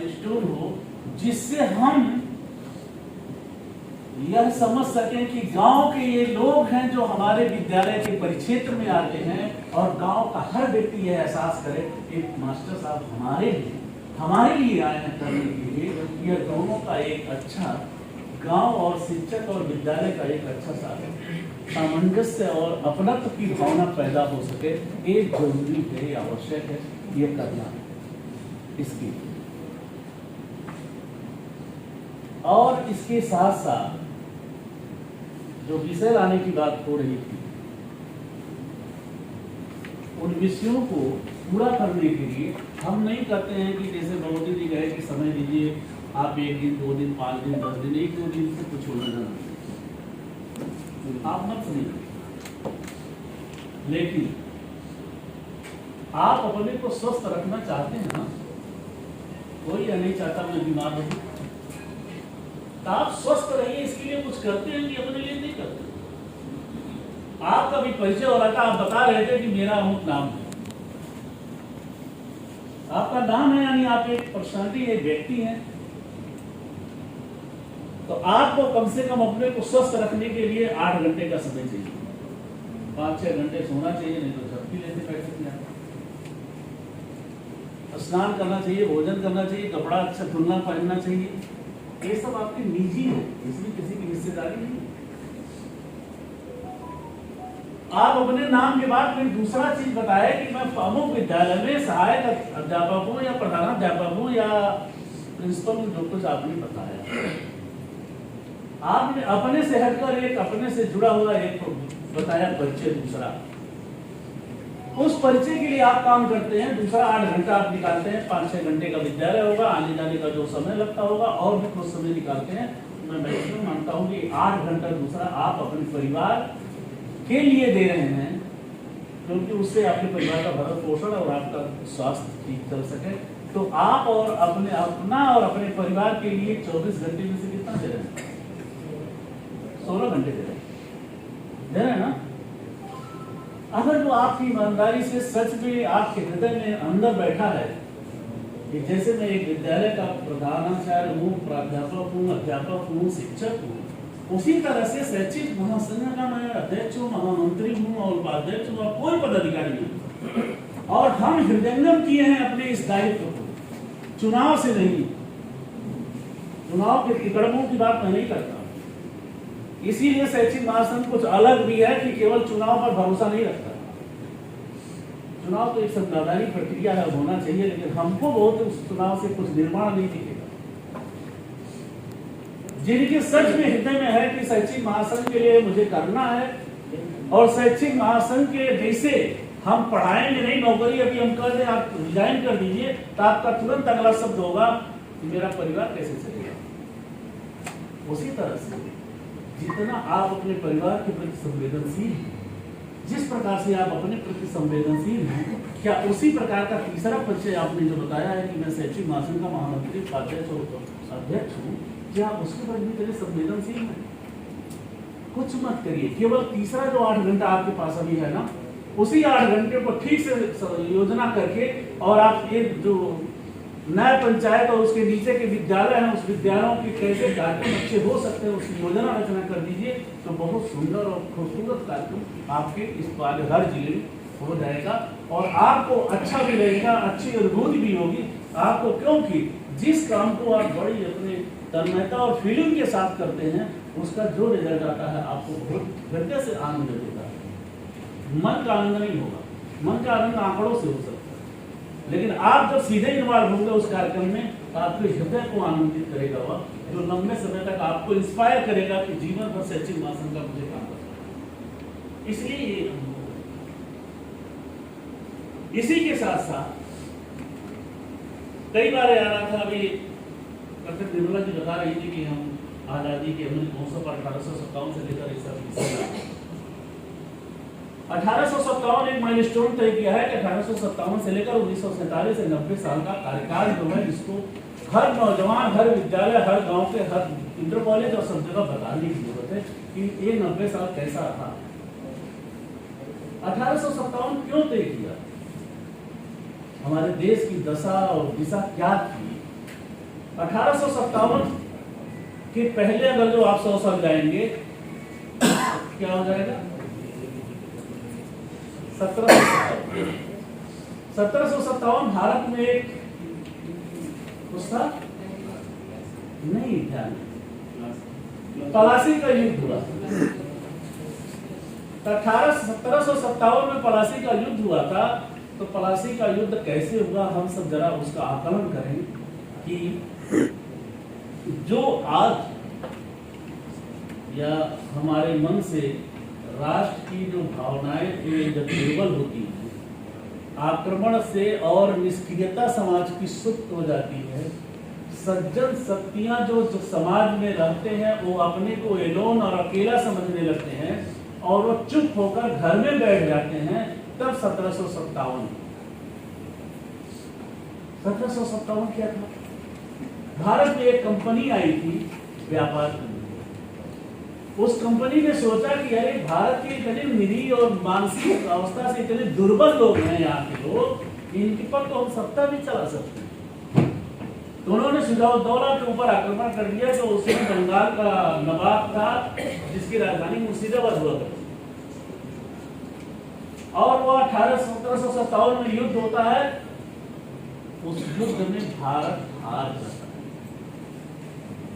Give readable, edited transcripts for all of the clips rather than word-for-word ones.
Milestone हो जिससे हम यह समझ सकें कि गांव के ये लोग हैं जो हमारे विद्यालय के परिक्षेत्र में आते हैं, और गांव का हर व्यक्ति यह एहसास करे एक मास्टर साहब हमारे लिए आए हैं करने के लिए। यह दोनों का एक अच्छा गांव और शिक्षक और विद्यालय का एक अच्छा सामंजस्य और अपनत्व की भावना पैदा हो सके, ये जरूरी है, ये आवश्यक है, ये करना इसकी। और इसके साथ साथ जो विषय लाने की बात हो रही थी, उन विषयों को पूरा करने के लिए हम नहीं करते हैं कि जैसे भगवती जी कहे कि समय दीजिए, आप 1 दिन 2 दिन 5 दिन 10 दिन 1-2 दिन से कुछ होना जाना, आप मत सुनिए। लेकिन आप अपने को स्वस्थ रखना चाहते हैं ना, कोई यह नहीं चाहता मैं बीमार हूं, तो आप स्वस्थ रहिए, इसके लिए कुछ करते हैं कि अपने लिए नहीं करते। आपका भी परिचय हो रहा था, आप बता रहे थे कि मेरा अमुक नाम है, आपका नाम है यानी आप एक पर्सनालिटी, एक व्यक्ति हैं, तो आपको कम से कम अपने को स्वस्थ रखने के लिए 8 घंटे का समय चाहिए, 5-6 घंटे सोना चाहिए, नहीं तो झपकी लेते बैठ सकते हैं। स्नान करना चाहिए, भोजन करना चाहिए, कपड़ा अच्छा धुलना पहनना चाहिए, ये सब आपकी निजी है, इसमें किसी की हिस्सेदारी नहीं। आप अपने नाम के बाद फिर दूसरा चीज बताए कि मैं अमुक विद्यालय में सहायक अध्यापक हूं या प्रधानाध्यापक हूं या प्रिंसिपल, जो कुछ आपने बताया, आपने अपने से हटकर एक अपने से जुड़ा हुआ एक बताया परिचय, दूसरा उस परिचय के लिए आप काम करते हैं, दूसरा 8 घंटा आप निकालते हैं, 5-6 घंटे का विद्यालय होगा, आने जाने का जो समय लगता होगा और भी कुछ समय निकालते हैं। मैं मैक्सिमम मानता हूं कि 8 घंटा दूसरा आप अपने परिवार के लिए दे रहे हैं, क्योंकि उससे आपके परिवार का भरण पोषण और आपका स्वास्थ्य ठीक चल सके। तो आप और अपना और अपने परिवार के लिए 24 घंटे में से कितना दे रहे हैं? 16 घंटे दे रहे हैं ना। अगर जो आपकी ईमानदारी से सच में आपके हृदय में अंदर बैठा है कि जैसे मैं एक विद्यालय का प्रधानाचार्य हूँ, प्राध्यापक हूँ, अध्यापक हूँ, शिक्षक हूँ, उसी तरह से शैक्षिक महासंघ का मैं अध्यक्ष हूँ, महामंत्री हूँ और उपाध्यक्ष हूँ, और कोई पदाधिकारी नहीं, और हम हृदयंगम किए हैं अपने इस दायित्व को, चुनाव से नहीं। चुनाव के टिकड़ों की बात मैं नहीं करता, इसीलिए शैक्षिक महासंघ कुछ अलग भी है कि केवल चुनाव पर भरोसा नहीं रखता। चुनाव तो एक संवैधानिक प्रक्रिया है, होना चाहिए, लेकिन हमको बहुत उस चुनाव से कुछ निर्माण नहीं दिखेगा। जिनके सच में हृदय में है कि शैक्षिक महासंघ के लिए मुझे करना है, और शैक्षिक महासंघ के जैसे हम पढ़ाएंगे नहीं, नौकरी अभी हम कर दें, आप रिजाइन कर दीजिए, तो आपका तुरंत अगला शब्द होगा कि मेरा परिवार कैसे चलेगा। उसी तरह से जितना आप अपने परिवार के प्रति संवेदनशील हैं, जिस प्रकार से आप अपने प्रति संवेदनशील हैं, क्या उसी प्रकार का तीसरा परिचय आपने जो बताया है कि मैं शैक्षिक महासंघ का महामंत्री, उपाध्यक्ष और अध्यक्ष हूँ, क्या उसके प्रति भी तेरे संवेदनशील हैं? कुछ मत करिए, केवल तीसरा जो 8 घंटा आपके पास अभी है ना, उसी 8 घंटे को ठीक से योजना करके, और आप एक जो नया पंचायत और उसके नीचे के विद्यालय हैं, उस विद्यालयों के कैसे कार्यक्रम अच्छे हो सकते हैं, उसकी योजना रचना कर दीजिए, तो बहुत सुंदर और खूबसूरत कार्यक्रम आपके इस वाले हर जिले में हो जाएगा, और आपको अच्छा भी लगेगा, अच्छी अनुभूति भी होगी आपको, क्योंकि जिस काम को आप बड़ी अपने तन्मयता और फीलिंग के साथ करते हैं, उसका जो रिजल्ट आता है आपको बहुत हृदय से आनंद देता है। मन का आनंद नहीं होगा, मन का आनंद आंकड़ों से हो सकता है, लेकिन आप जब सीधे इन्वॉल्व होंगे उस कार्यक्रम में, तो आपके हृदय को आनंदित करेगा वह, जो लंबे समय तक आपको इंस्पायर करेगा कि जीवन भर शैक्षिक महासंघ का मुझे काम करना। इसलिए इसी के साथ साथ कई बार आ रहा था, अभी डॉक्टर निर्मला जी बता रही थी कि हम आजादी के अमृत महोत्सव पर 1857 से लेकर इस 1857 एक माइलस्टोन तय किया है कि 1857 से लेकर 1947 से 90 साल का कार्यकाल जो है, जिसको हर नौजवान, हर विद्यालय, हर गांव के, हर इंटर कॉलेज और सब जगह बताने की जरूरत है कि ये 90 साल कैसा रहा। 1857 क्यों तय किया, हमारे देश की दशा और दिशा क्या थी, 1857 के पहले अगर जो आप 100 साल जाएंगे क्या हो जाएगा? 1757 भारत में एक उसका नहीं ध्यान, पलासी का युद्ध हुआ। 1757 में पलासी का युद्ध हुआ था। तो पलासी का युद्ध कैसे हुआ, हम सब जरा उसका आकलन करें कि जो आज या हमारे मन से राष्ट्र की जो भावनाएं जब दुर्बल होती हैं, आक्रमण से और निष्क्रियता समाज की सुप्त हो जाती है, सज्जन शक्तियां जो समाज में रहते हैं वो अपने को एलोन और अकेला समझने लगते हैं और वो चुप होकर घर में बैठ जाते हैं। तब 1757 क्या था? भारत में एक कंपनी आई थी व्यापार करने। उस कंपनी ने सोचा कि अरे भारत के इतने निरीह और मानसिक अवस्था से इतने दुर्बल लोग हैं यहाँ के लोग, इनके पर तो हम सत्ता भी चला सकते हैं। तो उन्होंने सिराजुद्दौला के ऊपर आक्रमण कर दिया। तो उसमें बंगाल का नवाब था जिसकी राजधानी मुर्शिदाबाद हुआ करती, और वो 1757 में युद्ध होता है। उस युद्ध में भारत हार जाता है,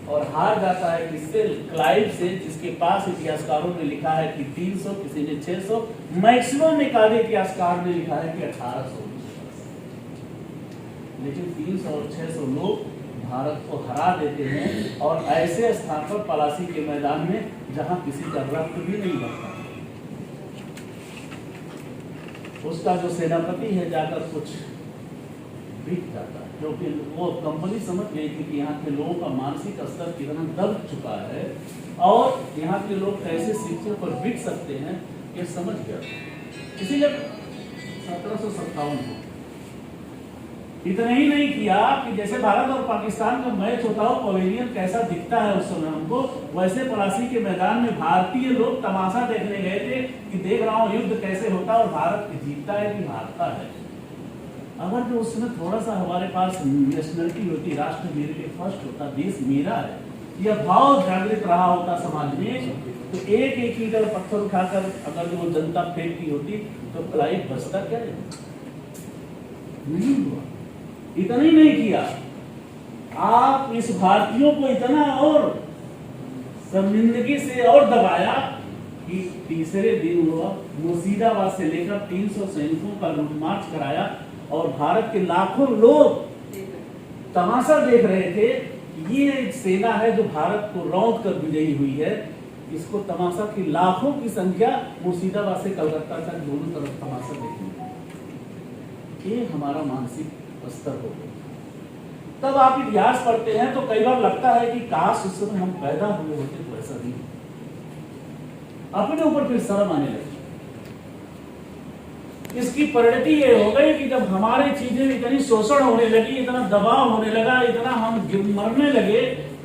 और हार जाता है किससे? क्लाइव से, जिसके पास इतिहासकारों ने लिखा है कि 300, किसी ने 600, मैक्सिमम एक आधे इतिहासकार ने लिखा है कि 1800। लेकिन 300 और 600 लोग भारत को हरा देते हैं, और ऐसे स्थान पर पलासी के मैदान में जहां किसी का रक्त भी नहीं बहता। उसका जो सेनापति है जाकर कुछ बिक जाता है, क्योंकि वो कंपनी समझ गई थी कि यहाँ के लोगों का मानसिक स्तर कितना दब चुका है और यहाँ के लोग कैसे शिक्षा पर बिक सकते हैं ये समझ गया। इसीलिए 1757 को इतना ही नहीं किया कि जैसे भारत और पाकिस्तान का मैच होता हो, पवेलियन कैसा दिखता है उस समय हमको, वैसे पलासी के मैदान में भारतीय लोग तमाशा देखने गए थे कि देख रहा हूँ युद्ध कैसे होता है और भारत जीतता है कि हारता है। अगर जो उसमें थोड़ा सा हमारे पास नेशनलिटी होती, राष्ट्र मेरे लिए फर्स्ट होता, देश मेरा है, यह भाव जागृत रहा होता समाज में, तो एक एक ईंट और पत्थर उठाकर अगर जो जनता फेंकती होती तो क्लाइव बचता क्या है? नहीं हुआ। इतना ही नहीं किया, आप इस भारतीयों को इतना और शर्मिंदगी से और दबाया कि तीसरे दिन हुआ मुर्शिदाबाद से लेकर 300 सैनिकों का लूट मार्च कराया, और भारत के लाखों लोग तमाशा देख रहे थे। ये एक सेना है जो भारत को रौंद कर विजयी हुई है। इसको तमाशा की लाखों की संख्या मुर्शिदाबाद से कलकत्ता तक दोनों तरफ तमाशा देखने, ये हमारा मानसिक स्तर हो गया। तब आप इतिहास पढ़ते हैं तो कई बार लगता है कि काश उस समय हम पैदा हुए होते तो ऐसा नहीं, अपने ऊपर फिर शर्म आने लगी। इसकी परिणति ये हो गई कि जब हमारी चीजें इतनी शोषण होने लगी, इतना दबाव होने लगा, इतना हम मरने लगे,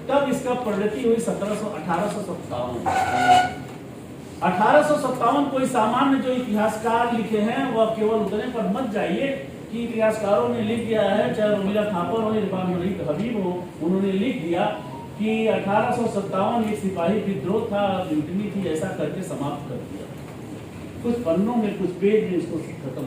तब इसका परिणति हुई 1857। कोई सामान्य जो इतिहासकार लिखे हैं वह केवल उतने पर मत जाइए कि इतिहासकारों ने लिख दिया है, चाहे रोमिला थापर हो, इरफान मलिक हबीब हो, उन्होंने लिख दिया कि 1857 एक सिपाही विद्रोह था, म्यूटनी थी, ऐसा करके समाप्त कर दिया। कुछ पन्नों में, कुछ पेज में इसको खत्म।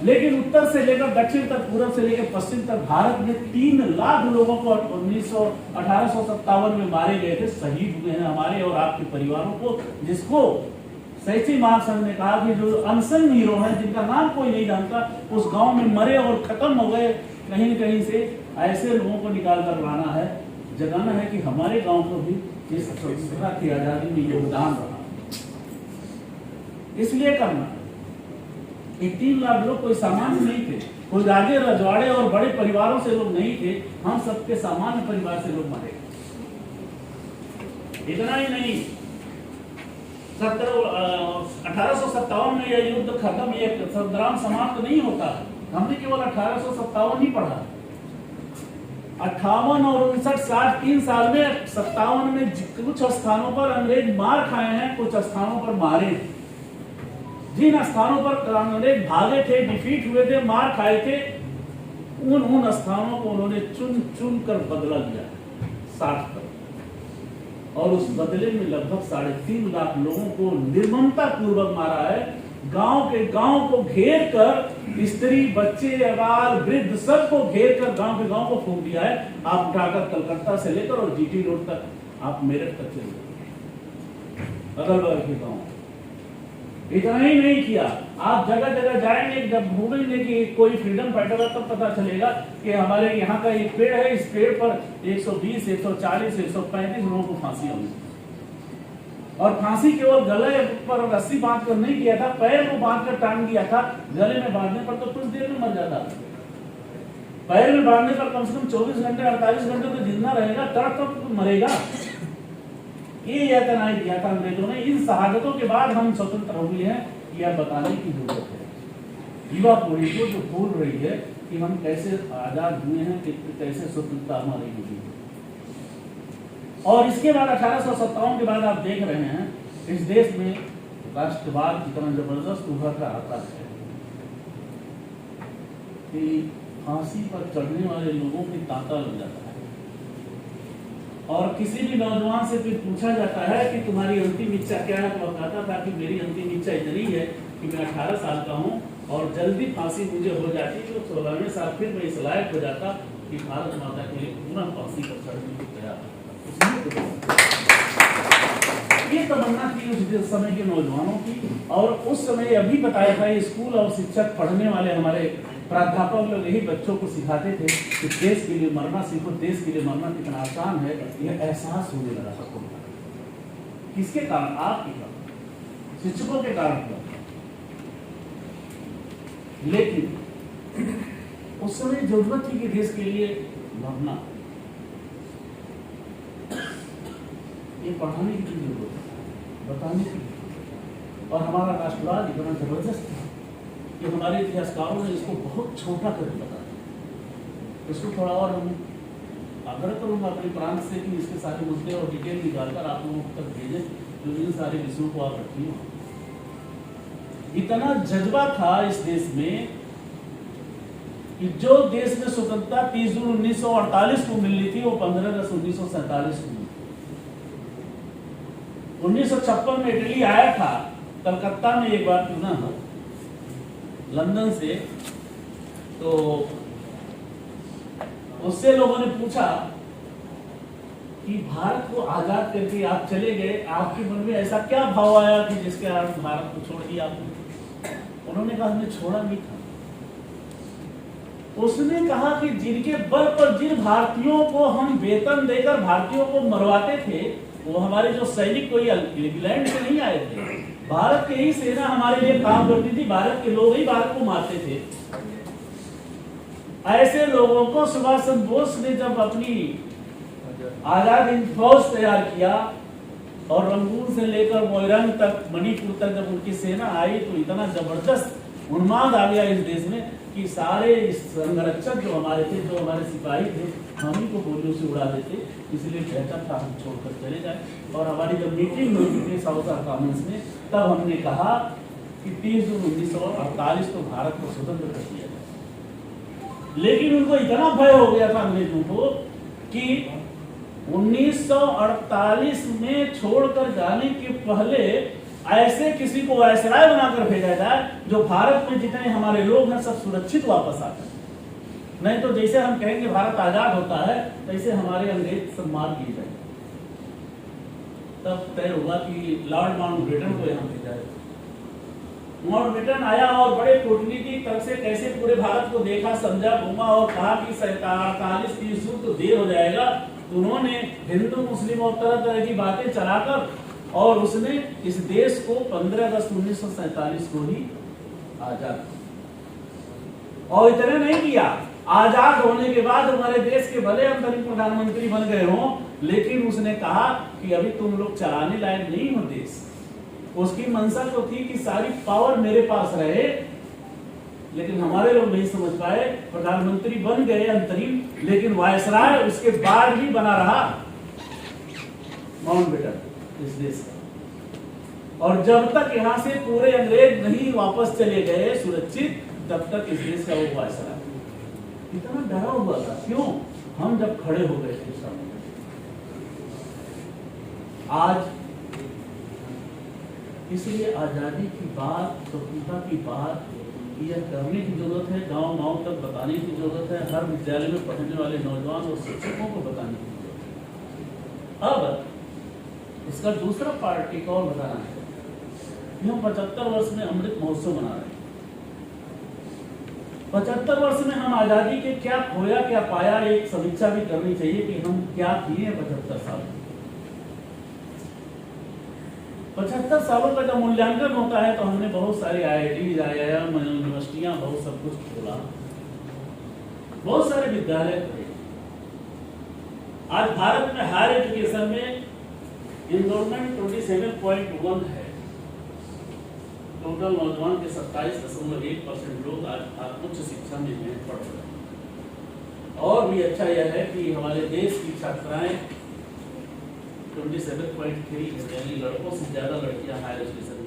लेकिन उत्तर से लेकर दक्षिण तक, पूरब से लेकर पश्चिम तक भारत में 3 लाख लोगों को 1857 में मारे गए थे, शहीद हुए हैं हमारे और आपके परिवारों को, जिसको शैक्षिक महासंघ ने कहा कि जो अनसंग हीरो हैं, जिनका नाम कोई नहीं जानता, उस गांव में मरे और खत्म हो गए कहीं न कहीं से, ऐसे लोगों को निकाल कर लाना है, जगाना है कि हमारे गांव को भी इस स्वतंत्रता की आजादी में योगदान रहा, इसलिए करना। 3 लाख लोग कोई सामान्य नहीं थे, कोई राजे रजवाड़े और बड़े परिवारों से लोग नहीं थे, हम सबके सामान्य परिवार से लोग मारे। इतना ही नहीं, 1857 में यह युद्ध खत्म, ये संग्राम समाप्त नहीं होता है। हमने केवल 1857 ही पढ़ा, 58 और 59, 60, 3 साल में 57 में कुछ स्थानों पर अंग्रेज मार खाए हैं, कुछ स्थानों पर मारे। जिन स्थानों पर अंग्रेज भागे थे, डिफीट हुए थे, मार खाए थे, उन स्थानों को उन्होंने चुन चुन कर बदला दिया 60 पर, और उस बदले में लगभग 3.5 लाख लोगों को निर्ममता पूर्वक मारा है। गांव के गांव को घेर कर स्त्री बच्चे अबाल वृद्ध सबको घेर कर गांव के गांव को फूंक दिया है। आप उठाकर कलकत्ता से लेकर और जीटी रोड तक, आप मेरठ तक चले अगल बगल के गांव। इतना ही नहीं किया, आप जगह जगह जाएंगे, जब भूलेंगे कि कोई फ्रीडम फाइटर है तब पता चलेगा कि हमारे यहाँ का एक पेड़ है, इस पेड़ पर 120, 140, 135 लोगों को फांसी होगी। और फांसी केवल गले पर रस्सी बांध कर नहीं किया था, पैर को बांध कर टांग दिया था। गले में बांधने पर तो कुछ देर में मर जाता, पैर में बांधने पर कम से कम 24 घंटे 48 घंटे तो जिंदा रहेगा, तड़प तक मरेगा। ये यातना दिया था अंग्रेजों ने। इन शहादतों के बाद हम स्वतंत्र हुए हैं, यह बताने की जरूरत है युवा पीढ़ी को जो भूल रही है कि हम कैसे आजाद हुए हैं, कैसे स्वतंत्रता हमारी हुई है। और इसके बाद 1857 के बाद आप देख रहे हैं इस देश में राष्ट्रवाद कितना जबरदस्त उभर कर आता है कि फांसी पर चढ़ने वाले लोगों की तांता लग जाता है। और किसी भी नौजवान से फिर पूछा जाता है कि तुम्हारी अंतिम इच्छा क्या है, तो वह कहता था कि मेरी अंतिम इच्छा इतनी है कि मैं 18 साल का हूँ और जल्दी फांसी मुझे हो जाती तो 16वें साल फिर मैं इस लायक हो जाता कि भारत माता के लिए पूरा फांसी पर चढ़ने को तैयार। ये तमन्ना थी उस समय के नौजवानों की। और उस समय अभी बताया था, स्कूल और शिक्षक पढ़ने वाले हमारे प्राध्यापक लोग यही बच्चों को सिखाते थे कि देश के लिए मरना सीखो, देश के लिए मरना कितना आसान है। यह एहसास होने लगा सबको। किसके कारण? आपके कारण, शिक्षकों के कारण। लेकिन उस समय जरूरत थी कि देश के लिए मरना, ये पढ़ाने की जरूरत है, बताने की। और हमारा राष्ट्रवाद इतना जबरदस्त था कि हमारे इतिहासकारों ने इसको बहुत छोटा करके बताया। इसको थोड़ा और हम आग्रह करूंगा अपने प्रांत से कि इसके सारे मुद्दे और डिटेल निकालकर आप लोगों तक भेजें, जो इन सारे विषयों को आप रखिए। इतना जज्बा था इस देश में कि जो देश में स्वतंत्रता 30 जून 1948 को मिलनी थी, वो 15 अगस्त 1947 को। 1956 में इटली आया था, कलकत्ता में एक बार चुना है लंदन से, तो उससे लोगों ने पूछा कि भारत को आजाद करके आप चले गए, आपके मन में ऐसा क्या भाव आया कि जिसके कारण भारत को छोड़ दिया आपने? उन्होंने कहा हमने छोड़ा नहीं था। उसने कहा कि जिनके बल पर जिन भारतीयों को हम वेतन देकर भारतीयों को मरवाते थे, वो हमारे जो सैनिक कोई इंग्लैंड से नहीं आए थे, भारत की ही सेना हमारे लिए काम करती थी, भारत के लोग ही भारत को मारते थे। ऐसे लोगों को सुभाष चंद्र बोस ने जब अपनी आजाद हिंद फौज तैयार किया और रंगून से लेकर मोइरंग तक, मणिपुर तक जब उनकी सेना आई, तो इतना जबरदस्त उन्माद आ गया इस देश में कि सारे संरक्षक जो हमारे थे, जो हमारे सिपाही थे, हम ही को गोलियों से उड़ा देते। इसलिए बेहतर था हम छोड़कर चले जाए। और हमारी जब मीटिंग हुई थी हाउस ऑफ कॉमन्स में, तब हमने कहा कि 30 जून 1948 को भारत को स्वतंत्र कर दिया जाए। लेकिन उनको इतना भय हो गया था अंग्रेजों को कि 1948 में छोड़कर जाने के पहले ऐसे किसी को वायसराय बनाकर भेजा जाए जो भारत में जितने हमारे लोग हैं सब सुरक्षित वापस आ जाए। नहीं तो जैसे हम कहेंगे भारत आजाद होता है, तैसे हमारे अंग्रेज सब मार दिए जाए। तब तय हुआ कि लॉर्ड माउंटबेटन को यहाँ भेजा जाए। माउंटबेटन आया और बड़े कूटनीतिक तरफ से कैसे पूरे भारत को देखा, समझा, घूमा और कहा कि 47-30 जून तो देर हो जाएगा। उन्होंने हिंदू मुस्लिम और तरह तरह की बातें चलाकर और उसने इस देश को 15 अगस्त 1947 को ही आजाद। और इतना नहीं किया, आजाद होने के बाद हमारे देश के भले अंतरिम प्रधानमंत्री बन गए हों, लेकिन उसने कहा कि अभी तुम लोग चलाने लायक नहीं हो देश। उसकी मंशा तो थी कि सारी पावर मेरे पास रहे, लेकिन हमारे लोग नहीं समझ पाए। प्रधानमंत्री बन गए अंतरिम, लेकिन वायसराय उसके बाद भी बना रहा माउंटबेटन इस देश का। और जब तक यहाँ से पूरे अंग्रेज नहीं वापस चले गए सुरक्षित, तब तक इस देश का वो वायसराय। इतना डरा हुआ था। क्यों? हम जब खड़े हो गए थे सामने। आज इसलिए आजादी की बात, स्वतंत्रता की बात यह करने की जरूरत है, गांव-गांव तक बताने की जरूरत है, हर विद्यालय में पढ़ने वाले नौजवान और शिक्षकों को बताने की जरूरत है। अब इसका दूसरा पार्ट एक और बताना है। हम 75 वर्ष में अमृत महोत्सव मना रहे हैं। 75 वर्ष में हम आजादी के क्या खोया क्या पाया, एक समीक्षा भी करनी चाहिए कि हम क्या किए 75 साल में। 75 सालों का जब मूल्यांकन होता है तो हमने बहुत सारे IIT, IIM, यूनिवर्सिटियां, बहुत सब कुछ खोला, बहुत सारे विद्यालय खोले। आज भारत में हायर एजुकेशन में एनरोलमेंट 27.1 है। टोटल नौजवान के 27.1% लोग आज उच्च शिक्षा में पढ़ रहे हैं। और भी अच्छा यह है कि हमारे देश की छात्राएं 27.3 यानी लड़कों से ज्यादा लड़कियां हायर एजुकेशन